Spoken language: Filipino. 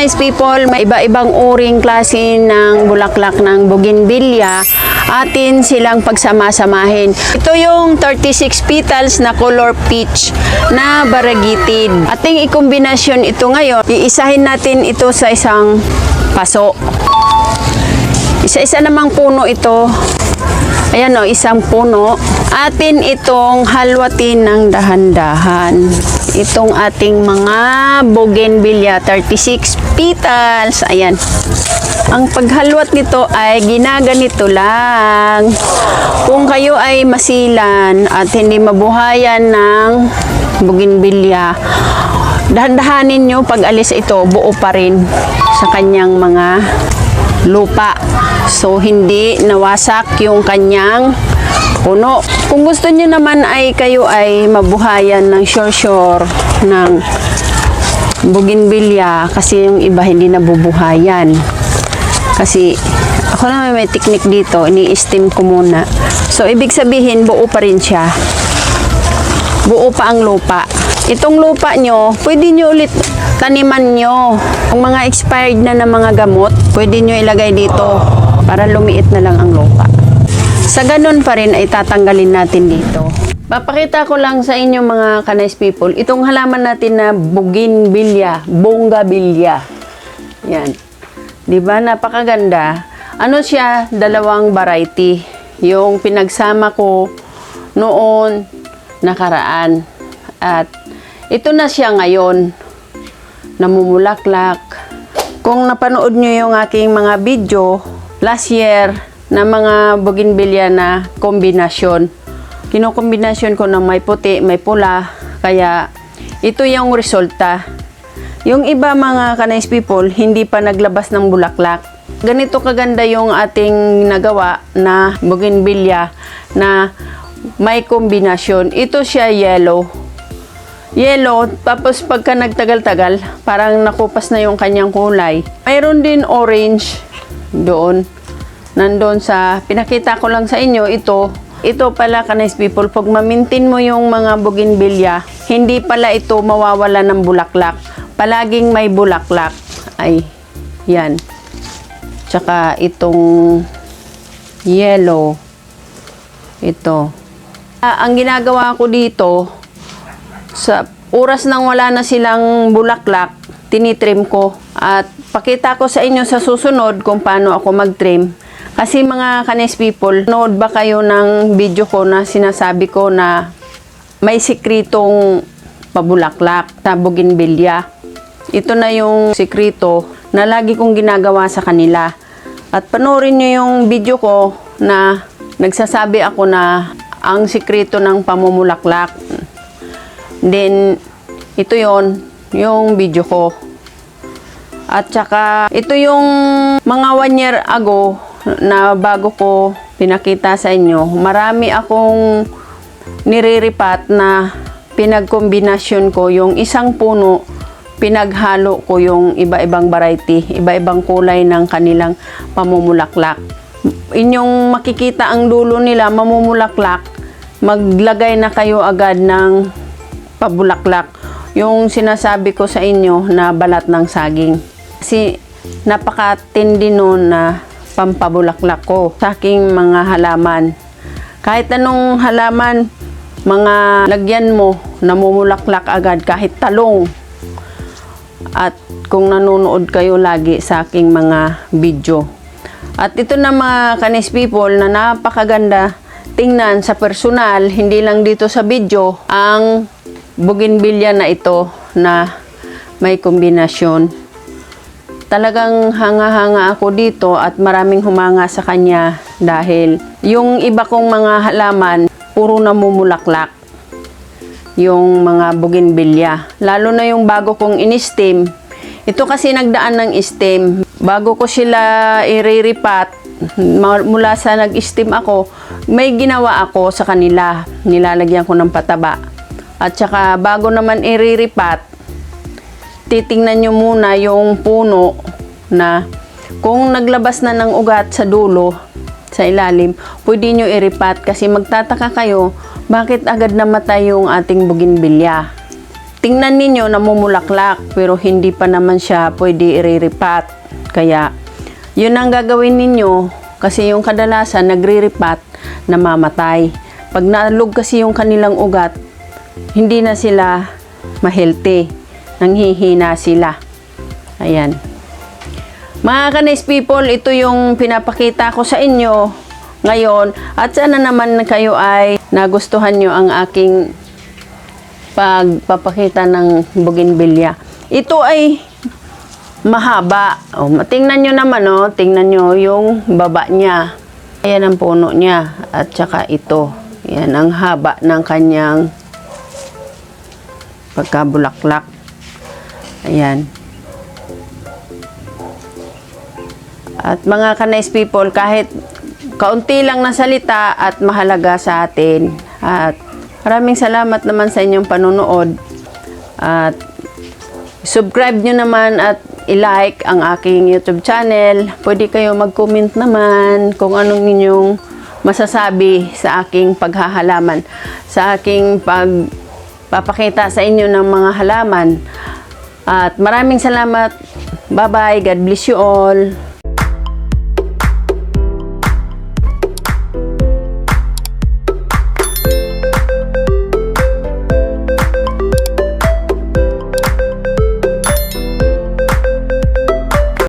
ka-nice people, may iba-ibang uring klase ng bulaklak ng bougainvillea. Atin silang pagsama-samahin. Ito yung 36 petals na color peach na variegated. Ating ikombinasyon ito ngayon. Iisahin natin ito sa isang paso. Isa-isa namang puno ito. Ayan o, isang puno. Atin itong halwatin ng dahan-dahan. Itong ating mga bougainvillea, 36 petals. Ayan. Ang paghalwat nito ay ginaganito lang. Kung kayo ay masilan at hindi mabuhayan ng bougainvillea, dahan-dahanin nyo pag alis ito, buo pa rin sa kanyang mga lupa. So, hindi nawasak yung kanyang puno. Kung gusto nyo naman ay kayo ay mabuhayan ng sure ng bougainvillea, kasi yung iba hindi nabubuhayan. Kasi ako naman may technique dito, ini-steam ko muna. So, ibig sabihin, buo pa rin siya. Buo pa ang lupa. Itong lupa nyo, pwede nyo ulit taniman nyo. Kung mga expired na ng mga gamot, pwede nyo ilagay dito para lumiit na lang ang lupa. Sa ganun pa rin ay tatanggalin natin dito. Papakita ko lang sa inyo mga ka-nice people, itong halaman natin na bougainvillea, yan. Diba? Napakaganda. Ano siya? Dalawang variety. Yung pinagsama ko noon nakaraan. At ito na siya ngayon. Namumulaklak. Kung napanood nyo yung aking mga video last year na mga bougainvillea na kombinasyon. Kinokombinasyon ko ng may puti, may pula. Kaya ito yung resulta. Yung iba mga ka-nice people, hindi pa naglabas ng bulaklak. Ganito kaganda yung ating nagawa na bougainvillea na may kombinasyon. Ito siya yellow. Yellow, tapos pagka nagtagal-tagal, parang nakupas na yung kanyang kulay. Mayroon din orange doon. Nandun sa, pinakita ko lang sa inyo, ito pala ka-nice people, pag ma-maintain mo yung mga bougainvillea, hindi pala ito mawawala ng bulaklak. Palaging may bulaklak. Ay, yan. Tsaka itong yellow. Ito. Ang ginagawa ko dito, sa oras nang wala na silang bulaklak, tinitrim ko. At pakita ko sa inyo sa susunod kung paano ako mag-trim. Kasi mga ka-nice people, nood ba kayo ng video ko na sinasabi ko na may sikretong pabulaklak na bougainvillea. Ito na yung sikreto na lagi kong ginagawa sa kanila. At panoorin nyo yung video ko na nagsasabi ako na ang sikreto ng pamumulaklak. Then, ito yung video ko. At saka, ito yung mga 1 year ago na bago ko pinakita sa inyo. Marami akong niriripat na pinagkombinasyon ko yung isang puno, pinaghalo ko yung iba-ibang variety, iba-ibang kulay ng kanilang pamumulaklak. Inyong makikita ang dulo nila mamumulaklak, maglagay na kayo agad ng pabulaklak. Yung sinasabi ko sa inyo na balat ng saging. Kasi napakatindi nun na pampabulaklak ko sa aking mga halaman. Kahit anong halaman, mga lagyan mo, namumulaklak agad kahit talong. At kung nanonood kayo lagi sa aking mga video. At ito na mga ka-nice people na napakaganda tingnan sa personal, hindi lang dito sa video, ang bougainvillea na ito na may kombinasyon. Talagang hanga-hanga ako dito at maraming humanga sa kanya dahil yung iba kong mga halaman, puro namumulaklak. Yung mga bougainvillea. Lalo na yung bago kong in-steam. Ito kasi nagdaan ng steam. Bago ko sila i-reripat, mula sa nag-steam ako, may ginawa ako sa kanila. Nilalagyan ko ng pataba. At saka bago naman i-reripat, titingnan nyo muna yung puno na kung naglabas na ng ugat sa dulo, sa ilalim, pwede nyo i-ripat kasi magtataka kayo, bakit agad namatay yung ating bougainvillea? tingnan ninyo namumulaklak pero hindi pa naman siya pwede iriripat. Kaya yun ang gagawin ninyo kasi yung kadalasan nagre-ripat, namamatay. Pag nalog kasi yung kanilang ugat, hindi na sila ma-healthy. Nanghihina sila. Ayan. Mga ka-nice people, ito yung pinapakita ko sa inyo ngayon. At sana naman kayo ay nagustuhan nyo ang aking pagpapakita ng bougainvillea. Ito ay mahaba. O, tingnan nyo naman, tingnan nyo yung baba niya. Ayan ang puno niya. At saka ito. Yan ang haba ng kanyang pagkabulaklak. Ayan. At mga ka-nice people, kahit kaunti lang na salita at mahalaga sa atin. At maraming salamat naman sa inyong panunood. At subscribe nyo naman at i-like ang aking YouTube channel. Pwede kayo mag-comment naman kung anong inyong masasabi sa aking paghahalaman, sa aking pagpapakita sa inyo ng mga halaman. At maraming salamat. Bye-bye. God bless you all.